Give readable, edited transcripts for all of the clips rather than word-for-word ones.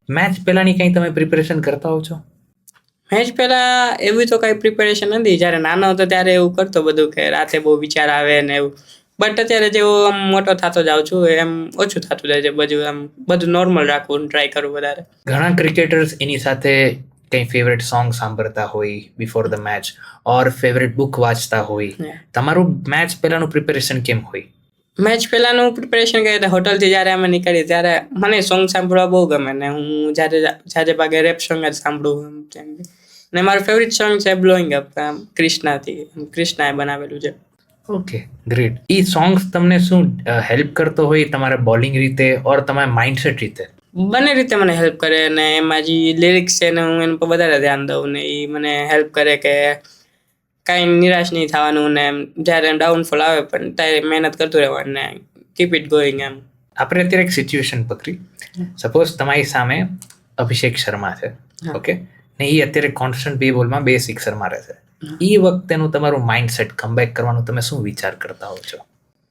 Match પહેલાની કંઈ તમે પ્રિપેરેશન કરતા હો છો? મેચ પહેલા એવી તો કઈ પ્રિપેરેશન નથી. જ્યારે નાનો હતો ત્યારે એવું કરતો બધું કે રાતે બહુ વિચાર આવે ને એવું. બટ અત્યારે જેવો આમ મોટો થતો જાઉં છું એમ ઓછું થતું જાય છે બધું. આમ બધું નોર્મલ રાખવું ટ્રાય કરું વધારે. ઘણા ક્રિકેટર્સ એની સાથે કંઈ ફેવરેટ સોંગ સાંભળતા હોય before the match or favourite book વાંચતા હોય. Yeah. તમારું મેચ પહેલાનું પ્રિપેરેશન કેમ હોય? મેચ પહેલાનું પ્રિપેરેશન કરીએ તો હોટલથી જ્યારે અમે નીકળીએ ત્યારે મને સોંગ સાંભળવા બહુ ગમે ને હું જ્યારે ભાગે રેપ સોંગ જ સાંભળું કેમ કે ને મારું ફેવરિટ સોંગ છે બ્લોઈંગ અપ ક્રિષ્નાથી. ક્રિષ્નાએ બનાવેલું છે. Okay, great. એ સોંગ્સ તમને શું હેલ્પ કરતો હોય તમારા બોલિંગ રીતે ઓર તમારા માઇન્ડસેટ રીતે? બંને રીતે મને હેલ્પ કરે અને એમાં જે લિરિક્સ છે ને હું એના પર વધારે ધ્યાન દઉં ને એ મને હેલ્પ કરે કે કાંઈ નિરાશ નહીં થવાનું ને જ્યારે ડાઉનફોલ આવે પણ ત્યારે મહેનત કરતું રહેવાનું ને કીપ ઇટ ગોઈંગ એમ. આપણે અત્યારે એક સિચ્યુએશન પકડી. સપોઝ તમારી સામે અભિષેક શર્મા છે, ઓકે, ને એ અત્યારે કોન્સ્ટન્ટ 2 બોલમાં 2 સિક્સર મારે છે. એ વખતેનું તમારું માઇન્ડસેટ કમબેક કરવાનું તમે શું વિચાર કરતા હો છો?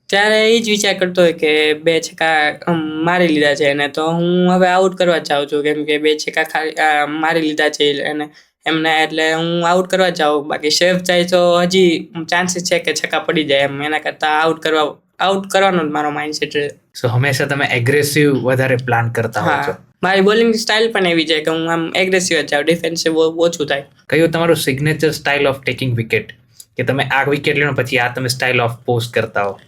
ત્યારે એ જ વિચાર કરતો હોય કે 2 છક્કા મારી લીધા છે એને તો હું હવે આઉટ કરવા જ ચાહું છું કેમ કે 2 છક્કા ખાલી મારી લીધા છે એને એમને એટલે હું આઉટ કરવા જ ચાહું. બાકી સેફ જાય તો હજી ચાન્સીસ છે કે છક્કા પડી જાય એમ. એના કરતાં આઉટ કરવાનો જ મારો માઇન્ડસેટ છે. સો હંમેશા તમે એગ્રેસિવ વધારે પ્લાન કરતા હો છો? મારી બોલિંગ સ્ટાઇલ પણ એવી છે કે હું આમ એગ્રેસિવ જ જાઉં, ડિફેન્સિવ ઓછું થાય. કયું તમારું signature style of taking wicket કે તમે આ વિકેટ લો પછી આ તમે સ્ટાઇલ ઓફ પોસ્ટ કરતા હો?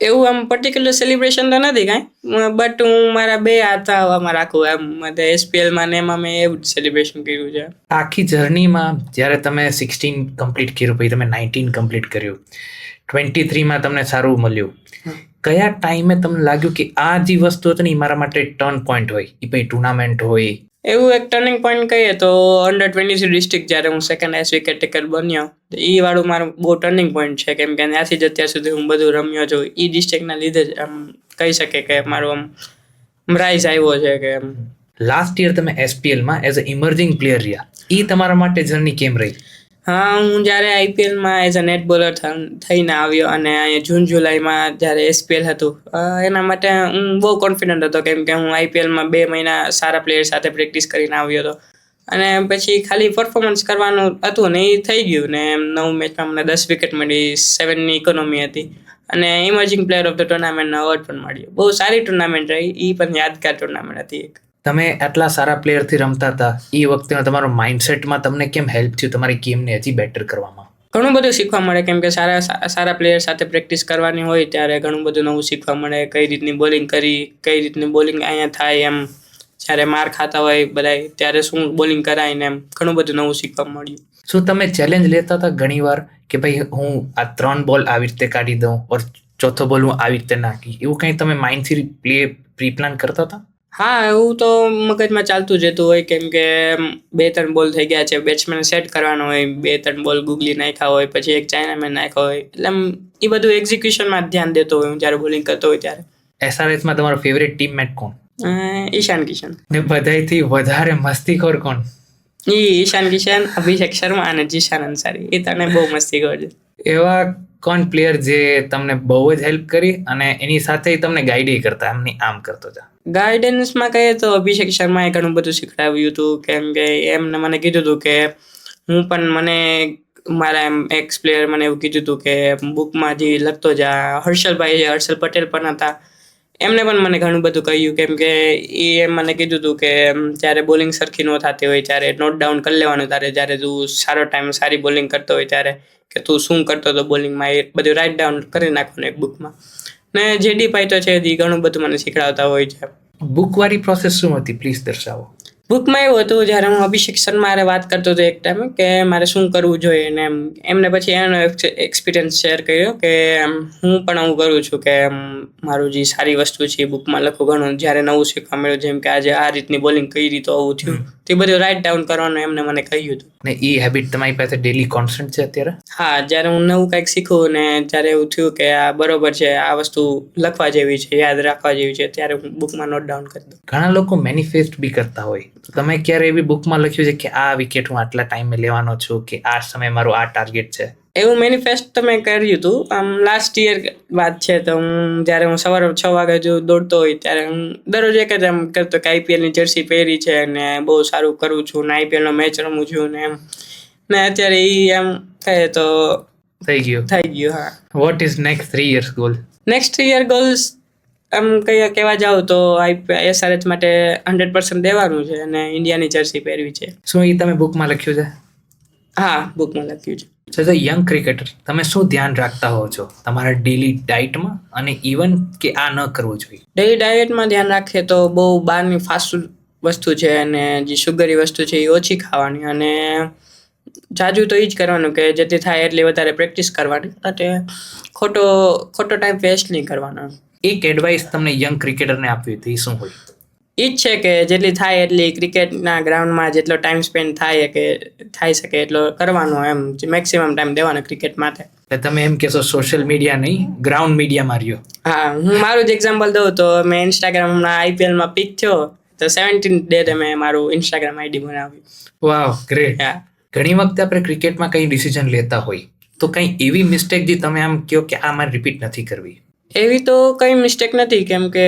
એવું આમ પર્ટિક્યુલર સેલિબ્રેશન તો નથી કાંઈ બટ હું મારા 2 હાથ હવામાં રાખું એમ. એસપીએલમાં ને એમાં મેં એવું જ સેલિબ્રેશન કર્યું છે. આખી જર્નીમાં જ્યારે તમે 16 કમ્પ્લીટ કર્યું પછી તમે 19 કમ્પ્લીટ કર્યું, 23માં તમને સારું મળ્યું, કયા ટાઈમે તમને લાગ્યું કે આ જે વસ્તુ હતી ને એ મારા માટે ટર્ન પોઈન્ટ હોય, એ પછી ટુર્નામેન્ટ હોય? એવું એક ટર્નિંગ પોઈન્ટ કહીએ તો અંડર 23 ડિસ્ટ્રિક્ટ જ્યારે હું સેકન્ડ એસ વિકેટ ટેકર બન્યો એ વાળું મારું બહુ ટર્નિંગ પોઈન્ટ છે કેમ કે ત્યાંથી જ અત્યાર સુધી હું બધું રમ્યો છું. એ ડિસ્ટ્રિક્ટના લીધે જ આમ કહી શકે કે મારું આમ રાઇઝ આવ્યો છે કે એમ. લાસ્ટ યર તમે એસપીએલમાં એઝ અ ઇમર્જિંગ પ્લેયર રહ્યા, એ તમારા માટે જર્ની કેમ રહી? હા, હું જ્યારે આઈપીએલમાં એઝ અ નેટ બોલર થઈને આવ્યો અને અહીંયા જૂન જુલાઈમાં જ્યારે એસપીએલ હતું એના માટે હું બહુ કોન્ફિડન્ટ હતો કેમ કે હું આઈપીએલમાં 2 મહિના સારા પ્લેયર સાથે પ્રેક્ટિસ કરીને આવ્યો હતો અને પછી ખાલી પરફોર્મન્સ કરવાનું હતું ને એ થઈ ગયું ને 9 મેચમાં મને 10 વિકેટ મળી, 7ની ઇકોનોમી હતી અને ઇમર્જિંગ પ્લેયર ઓફ ધ ટુર્નામેન્ટનો એવોર્ડ પણ મળ્યો. બહુ સારી ટુર્નામેન્ટ રહી, એ પણ યાદગાર ટુર્નામેન્ટ હતી એક. તમે આટલા સારા પ્લેયરથી રમતા હતા એ વખતે તમારો માઇન્ડસેટમાં તમને કેમ હેલ્પ થયું તમારી ગેમને હજી બેટર કરવામાં? ઘણું બધું શીખવા મળે કેમ કે સારા પ્લેયર સાથે પ્રેક્ટિસ કરવાની હોય ત્યારે ઘણું બધું નવું શીખવા મળે. કઈ રીતની બોલિંગ કરી, કઈ રીતની બોલિંગ અહીંયા થાય એમ, જ્યારે માર ખાતા હોય બધા ત્યારે શું બોલિંગ કરાય ને એમ ઘણું બધું નવું શીખવા મળ્યું. શું તમે ચેલેન્જ લેતા હતા ઘણી વાર કે ભાઈ હું આ 3 બોલ આવી રીતે કાઢી દઉં ઓર ચોથો બોલ હું આવી રીતે નાખી, એવું કંઈ તમે માઇન્ડથી પ્રી પ્લાન કરતા હતા? હા, એવું તો મગજમાં ચાલતું જ રહેતું હોય કેમ કે 2-3 બોલ થઈ ગયા છે, બેટ્સમેન સેટ કરવાનો હોય, 2-3 બોલ ગુગલી નાખ્યા હોય, પછી એક ચાઇનામેન નાખ્યો હોય, એટલે એ બધું એક્ઝિક્યુશનમાં ધ્યાન દેતો હોય હું જ્યારે બોલિંગ કરતો હોય ત્યારે. એસઆરએચમાં તમારો ફેવરેટ ટીમમેટ કોણ? ઈશાન કિશન. ને બધાયથી વધારે મસ્તીખોર કોણ? ઈશાન કિશન, અભિષેક શર્મા અને જીશાન અંસારી. એ તને બહુ મસ્તીખોર છે. એવા કોણ પ્લેયર જે તમને બહુ જ હેલ્પ કરી અને એની સાથે તમને ગાઈડ કરતા એમની આમ કરતો હતા? ગાઈડન્સમાં કહીએ તો અભિષેક શર્માએ ઘણું બધું શીખડાવ્યું હતું કેમ કે એમને મને કીધું હતું કે હું પણ મને મારા એમ એક્સ પ્લેયર મને એવું કીધું હતું કે બુકમાં જે લખતો જા. હર્ષલ પટેલ પણ હતા, એમને પણ મને ઘણું બધું કહ્યું કેમ કે એ મને કીધું હતું કે જ્યારે બોલિંગ સરખી ન થતી હોય ત્યારે નોટ ડાઉન કરી લેવાનું, જ્યારે તું સારો ટાઈમ સારી બોલિંગ કરતો હોય ત્યારે કે તું શું કરતો હતો બોલિંગમાં એ બધું રાઇટ ડાઉન કરી નાખવાનું એક બુકમાં. ને જેડી ભાઈ તો છે એ ઘણું બધું મને શીખડાવતા હોય છે. બુકવાળી પ્રોસેસ શું હતી પ્લીઝ દર્શાવો. બુકમાં એવું હતું જ્યારે હું અભિષેક શર્મા વાત કરતો હતો એક ટાઈમે કે મારે શું કરવું જોઈએ ને એમને પછી એનો એક્સપિરિયન્સ શેર કર્યો કે હું પણ આવું કરું છું કે મારું જે સારી વસ્તુ છે એ બુકમાં લખું ઘણું. જ્યારે નવું શીખવા મળ્યું જેમ કે આજે આ રીતની બોલિંગ કઈ રીતે આવું થયું તે બધું રાઇટ ડાઉન કરવાનું એમને મને કહ્યું હતું. ને એ હેબિટ તમારી પાસે ડેલી કોન્સ્ટન્ટ છે અત્યારે? હા, જ્યારે હું નવું કંઈક શીખું ને જ્યારે એવું થયું કે આ બરોબર છે, આ વસ્તુ લખવા જેવી છે, યાદ રાખવા જેવી છે, ત્યારે હું બુકમાં નોટ ડાઉન કરી દઉં. ઘણા લોકો મેનિફેસ્ટ બી કરતા હોય, તમે ક્યારે એવી બુકમાં લખ્યું છે કે આ વિકેટ હું આટલા ટાઈમે લેવાનો છું કે આ સમય મારું આ ટાર્ગેટ છે? એવું મેનિફેસ્ટ તો મેં કર્યું હતું. આમ લાસ્ટ યર વાત છે, તો જ્યારે હું સવારે 6 વાગે જો દોડતો હોય ત્યારે હું દરરોજ એક જ એમ કરતો કે આઈપીએલની જર્સી પહેરી છે અને બહુ સારું કરું છું ને આઈપીએલનો મેચ રમું છું ને એમ. ને અત્યારે એ એમ કહે તો થઈ ગયું. હા. What is next 3 years goal? Next year goals આમ કહેવા જાવ તો એસઆરએચ માટે 100% દેવાનું છે અને ઇન્ડિયાની જર્સી પહેરવી છે. શું એ તમે બુકમાં લખ્યું છે? હા, બુકમાં લખ્યું છે. સો એઝ અ યંગ ક્રિકેટર તમે શું ધ્યાન રાખતા હો છો તમારા ડેલી ડાયટમાં, અને ઇવન કે આ ન કરવું જોઈએ? ડેલી ડાયટમાં ધ્યાન રાખીએ તો બહુ બહારની ફાસ્ટ વસ્તુ છે અને જે સુગરી વસ્તુ છે એ ઓછી ખાવાની, અને જાજુ તો એ જ કરવાનું કે જેથી થાય એટલી વધારે પ્રેક્ટિસ કરવાની અને ખોટો ટાઈમ વેસ્ટ નહીં કરવાનો. એક એડવાઇસ તમને યંગ ક્રિકેટરને આપવી હતી, એ શું હોય? એ જ છે કે જેટલી થાય એટલી ક્રિકેટના ગ્રાઉન્ડમાં જેટલો ટાઈમ સ્પેન્ડ થઈ શકે એટલો કરવાનો, એમ મેક્સિમમ ટાઈમ દેવાનો ક્રિકેટ માટે. એટલે તમે એમ કહેશો સોશિયલ મીડિયા નહીં, ગ્રાઉન્ડ મીડિયા માર્યો? હા, હું મારું જ એક્ઝામ્પલ દઉં તો મેં ઇન્સ્ટાગ્રામમાં આઈપીએલમાં પીક થયો તો 17th ડે મેં મારું ઇન્સ્ટાગ્રામ આઈડી બનાવ્યું. વાવ, ગ્રેટ. હા. ઘણી વખતે આપણે ક્રિકેટમાં કંઈ ડિસિઝન લેતા હોય તો કંઈ એવી મિસ્ટેક જે તમે આમ કહો કે આ મારે રિપીટ નથી કરવી? એવી તો કંઈ મિસ્ટેક નથી, કેમ કે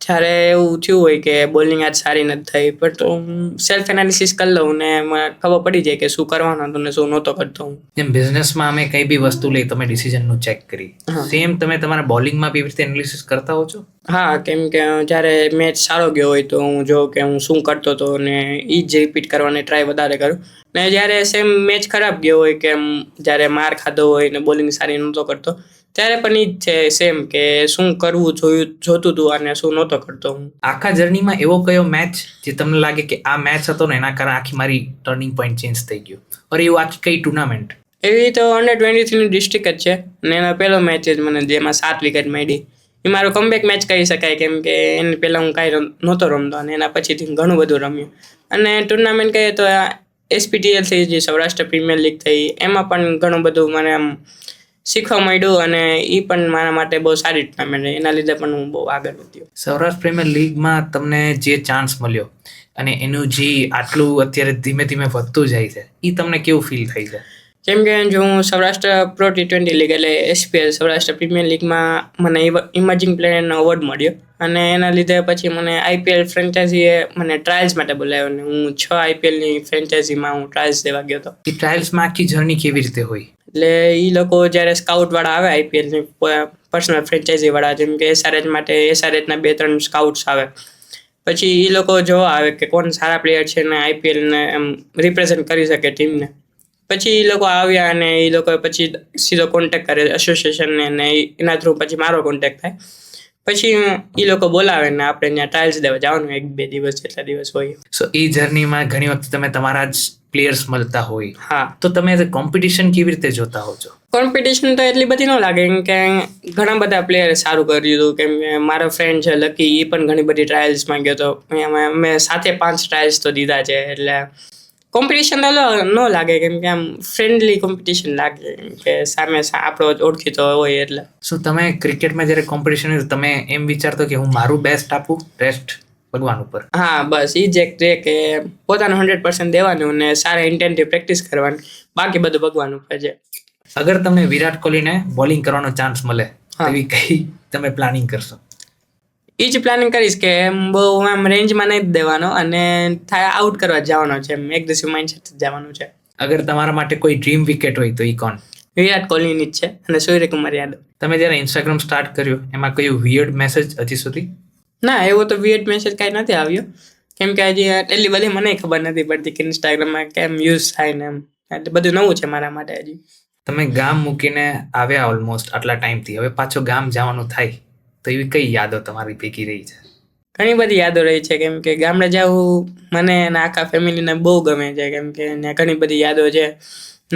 જ્યારે એવું થયું હોય કે બોલિંગ આજ સારી નથી થઈ, પણ તો હું સેલ્ફ એનાલિસિસ કરી લઉં ને મને ખબર પડી જાય કે શું કરવાનું હતું ને શું નહોતો કરતો હું. જેમ બિઝનેસમાં અમે કંઈ બી વસ્તુ લઈ તમે ડિસિઝનનું ચેક કરી, સેમ તમે તમારા બોલિંગમાં બી એવી રીતે એનાલિસિસ કરતા હો છો? હા, કેમ કે જ્યારે મેચ સારો ગયો હોય તો હું જોઉં કે હું શું કરતો હતો ને એ જ રિપીટ કરવાની ટ્રાય વધારે કરું. ને જ્યારે સેમ મેચ ખરાબ ગયો હોય કે જ્યારે માર ખાધો હોય ને બોલિંગ સારી નહોતો કરતો ત્યારે પણ એ જ છે સેમ કે શું કરવું જોતું હતું અને શું નહોતો કરતો હું. આખા જર્નીમાં એવો કયો મેચ જે તમને લાગે કે આ મેચ હતો ને એના કારણે આખી મારી ટર્નિંગ પોઈન્ટ ચેન્જ થઈ ગયો, ઓર એવું આખી કઈ ટુર્નામેન્ટ? એવી તો અંડર-23ની ડિસ્ટ્રિક્ટ જ છે અને એનો પહેલો મેચ જ મને જેમાં 7 વિકેટ મળી, એ મારો કમબેક મેચ કહી શકાય, કેમ કે એની પહેલાં હું કાંઈ નહોતો રમતો અને એના પછીથી ઘણું બધું રમ્યું. અને ટુર્નામેન્ટ કહીએ તો SPTL થઈ, જે સૌરાષ્ટ્ર પ્રીમિયર લીગ થઈ, એમાં પણ ઘણું બધું મને આમ શીખવા મળ્યું અને એ પણ મારા માટે બહુ સારી ટુર્નામેન્ટ, એના લીધે પણ હું બહુ આગળ વધ્યો. સૌરાષ્ટ્ર પ્રીમિયર લીગમાં તમને જે ચાન્સ મળ્યો અને એનું જે આટલું અત્યારે ધીમે ધીમે વધતું જાય છે, એ તમને કેવું ફીલ થઈ છે? કેમ કે જો હું સૌરાષ્ટ્ર પ્રો T20 લીગ એટલે SPL સૌરાષ્ટ્ર પ્રીમિયર લીગમાં મને ઇમર્જિંગ પ્લેયરનો એવોર્ડ મળ્યો અને એના લીધે પછી મને IPL ફ્રેન્ચાઇઝીએ મને ટ્રાયલ્સ માટે બોલાવ્યો અને હું 6 IPLની ફ્રેન્ચાઇઝીમાં હું ટ્રાયલ્સ દેવા ગયો હતો. એ ટ્રાયલ્સમાં આખી જર્ની કેવી રીતે હોય? એટલે એ લોકો જ્યારે સ્કાઉટવાળા આવે IPLની પર્સનલ ફ્રેન્ચાઇઝીવાળા, જેમ કે SRH માટે SRHના 2-3 સ્કાઉટ્સ આવે, પછી એ લોકો જોવા આવે કે કોણ સારા પ્લેયર છે ને IPLને એમ રિપ્રેઝેન્ટ કરી શકે ટીમને. પછી એ લોકો આવ્યા અને એ લોકો પછી સીધો કોન્ટેક્ટ કરે એસોસિએશનને અને એના થ્રુ પછી મારો કોન્ટેક્ટ થાય. પછી એ લોકો બોલાવે ને આપણે ત્યાં ટ્રાયલ્સ દેવા જવાનું 1-2 દિવસ જેટલા દિવસ હોય. સો એ જર્નીમાં ઘણી વખત તમે તમારા જ પ્લેયર્સ મળતા હોય, હા, તો તમે કોમ્પિટિશન કેવી રીતે જોતા હો છો? કોમ્પિટિશન તો એટલી બધી ન લાગે, કેમ કે ઘણા બધા પ્લેયરે સારું કર્યું હતું. કેમ કે મારો ફ્રેન્ડ છે લકી, એ પણ ઘણી બધી ટ્રાયલ્સમાં ગયો હતો, અમે સાથે 5 ટ્રાયલ્સ તો દીધા છે, એટલે કોમ્પિટિશન ન લાગે, કેમ કે આમ ફ્રેન્ડલી કોમ્પિટિશન લાગે કે સામે આપણો ઓળખીતો હોય એટલે. શું તમે ક્રિકેટમાં જ્યારે કોમ્પિટિશન હોય તમે એમ વિચારતો કે હું મારું બેસ્ટ આપું, રેસ્ટ ભગવાન ઉપર? હા, બસ એ જ એક છે કે પોતાનું 100% દેવાનું અને સારા ઇન્ટેન્ટથી પ્રેક્ટિસ કરવાની, બાકી બધું ભગવાન ઉપર છે. અગર તમને વિરાટ કોહલીને બોલિંગ કરવાનો ચાન્સ મળે એવી કઈ તમે પ્લાનિંગ કરશો? એ જ પ્લાનિંગ કરીશ કે બહુ આમ રેન્જમાં નહીં દેવાનો અને થાય આઉટ કરવા જવાનો છે, એગ્રેસિવ માઇન્ડસેટ જવાનું છે. અગર તમારા માટે કોઈ ડ્રીમ વિકેટ હોય તો એ કોણ? વિરાટ કોહલીની જ છે અને સૂર્યકુમાર યાદવ. તમે જ્યારે ઇન્સ્ટાગ્રામ સ્ટાર્ટ કર્યું એમાં કયું વિયર્ડ મેસેજ હજી સુધી? ના, એવો તો વિયર્ડ મેસેજ કાંઈ નથી આવ્યો, કેમ કે હજી એટલી બધી મને ખબર નથી પડતી કે ઇન્સ્ટાગ્રામમાં કેમ યુઝ થાય ને એમ, એટલે બધું નવું છે મારા માટે હજી. તમે ગામ મૂકીને આવ્યા ઓલમોસ્ટ આટલા ટાઈમથી, હવે પાછો ગામ જવાનું થાય તો એવી કઈ યાદો તમારી ભેગી રહી છે? ઘણી બધી યાદો રહી છે, કેમ કે ગામડે જવું મને અને આખા ફેમિલીને બહુ ગમે છે, કેમ કે ત્યાં ઘણી બધી યાદો છે,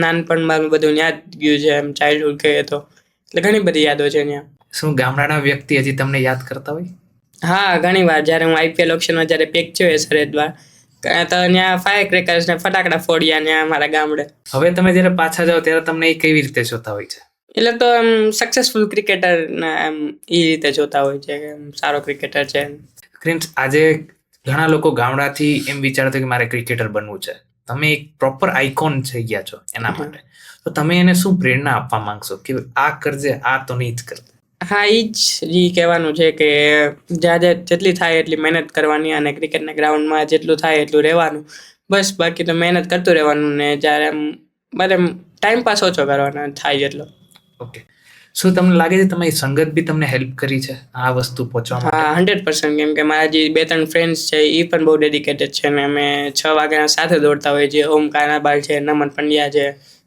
નાનપણમાં બધું યાદ ગયું છે, એમ ચાઇલ્ડહુડ કહીએ તો, એટલે ઘણી બધી યાદો છે ત્યાં. શું ગામડાના વ્યક્તિ હજી તમને યાદ કરતા હોય? હા, ઘણી વાર જ્યારે હું IPL ઓપ્શનમાં જ્યારે પેક થયો સરહદમાં તો ત્યાં ફાયર ક્રેકર્સ ને ફટાકડા ફોડ્યા ત્યાં મારા ગામડે. હવે તમે જ્યારે પાછા જાઓ ત્યારે તમને એ કેવી રીતે જોતા હોય છે? એટલે તો એમ સક્સેસફુલ ક્રિકેટર એમ એ રીતે જોતા હોય છે કે સારો ક્રિકેટર છે. આજે ઘણા લોકો ગામડાથી એમ વિચારતા કે મારે ક્રિકેટર બનવું છે, તમે એક પ્રોપર આઇકોન થઈ ગયા છો એના માટે. તો તમે એને શું પ્રેરણા આપવા માંગશો કે આ કરજે, આ તો નહીં જ કરજે? હા, એ જ કહેવાનું છે કે જ્યાં જેટલી થાય એટલી મહેનત કરવાની અને ક્રિકેટના ગ્રાઉન્ડમાં જેટલું થાય એટલું રહેવાનું. બસ, બાકી તો મહેનત કરતું રહેવાનું ને જ્યારે મારે ટાઈમ પાસ ઓછો કરવાનો થાય જેટલો. ઓકે. શું તમને લાગે છે તમારી સંગત બી તમને હેલ્પ કરી છે આ વસ્તુ પહોંચવા માટે? હા, 100%. કેમ કે મારા જે 2-3 ફ્રેન્ડ્સ છે એ પણ બહુ ડેડિકેટેડ છે ને અમે 6 વાગ્યાના સાથે દોડતા હોય છે. ઓમ કાનાબાલ છે, નમન પંડ્યા છે,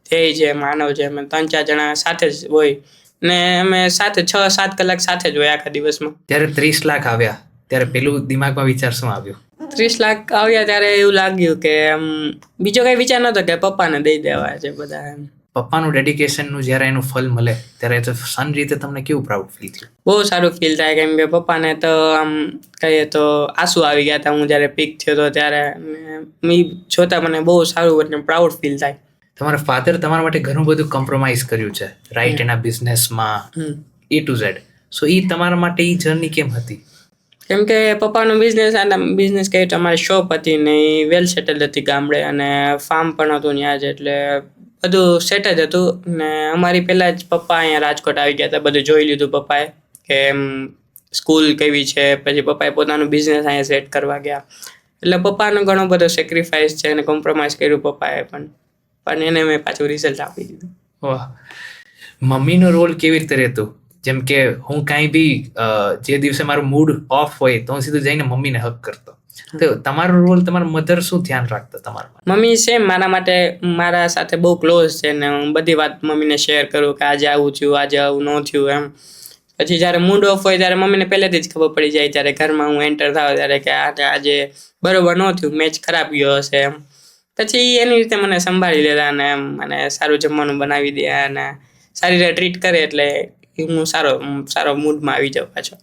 ધ્યેય છે, માનવ છે, અમે 3-4 જણા સાથે જ હોય ને અમે સાથે 6-7 કલાક સાથે જ હોય આખા દિવસમાં. ત્યારે 30 લાખ આવ્યા ત્યારે પેલું દિમાગમાં વિચાર શું આવ્યો? 30 લાખ આવ્યા ત્યારે એવું લાગ્યું કે બીજો કઈ વિચાર નતો કે પપ્પાને દઈ દેવા છે બધા એમ. પપ્પાનું ડેડિકેશનનું જ્યારે એનું ફલ મળે ત્યારે સન રીતે તમને કેવું પ્રાઉડ ફીલ થયું? બહુ સારું ફીલ થાય કેમ કે પપ્પાને તો આમ કહીએ તો આંસુ આવી ગયા હતા હું જ્યારે પીક થયો હતો ત્યારે. મી જોતા મને બહુ સારું અને પ્રાઉડ ફીલ થાય. તમારા ફાધર તમારા માટે ઘણું બધું કોમ્પ્રોમાઇઝ કર્યું છે, રાઈટ? એના બિઝનેસમાં A to Z. સો એ તમારા માટે એ જર્ની કેમ હતી? કેમ કે પપ્પાનો બિઝનેસ કહે તો અમારી શોપ હતી ને એ વેલ સેટલ હતી ગામડે અને ફાર્મ પણ હતું ત્યાં જ, એટલે બધું સેટ જ હતું. ને અમારી પહેલા જ પપ્પા અહીંયા રાજકોટ આવી ગયા હતા, બધું જોઈ લીધું પપ્પાએ કે સ્કૂલ કેવી છે. પછી પપ્પાએ પોતાનું બિઝનેસ અહીંયા સેટ કરવા ગયા, એટલે પપ્પાનો ઘણો બધો સેક્રિફાઈસ છે અને કોમ્પ્રોમાઇઝ કર્યું પપ્પાએ પણ એને મેં પાછું રિઝલ્ટ આપી દીધું. વાહ. મમ્મીનો રોલ કેવી રીતે રહેતો? જેમ કે હું કાંઈ બી જે દિવસે મારું મૂડ ઓફ હોય તો હું સીધું જઈને મમ્મીને હક કરતો. તો તમારો રોલ, તમારા મધર શું ધ્યાન રાખતા તમારા? મમ્મી સેમ મારા માટે, મારા સાથે બહુ ક્લોઝ છે ને હું બધી વાત મમ્મીને શેર કરું કે આજે આવું થયું, આજે આવું ન થયું એમ. પછી જ્યારે મૂડ ઓફ હોય ત્યારે મમ્મીને પહેલેથી જ ખબર પડી જાય, જ્યારે ઘરમાં હું એન્ટર થાવ ત્યારે કે આજે બરોબર ન થયું, મેચ ખરાબ ગયો હશે એમ. પછી એની રીતે મને સંભાળી લેતા અને એમ મને સારું જમવાનું બનાવી દે અને સારી રીતે ટ્રીટ કરે, એટલે હું સારો મૂડમાં આવી જાઉં પાછો.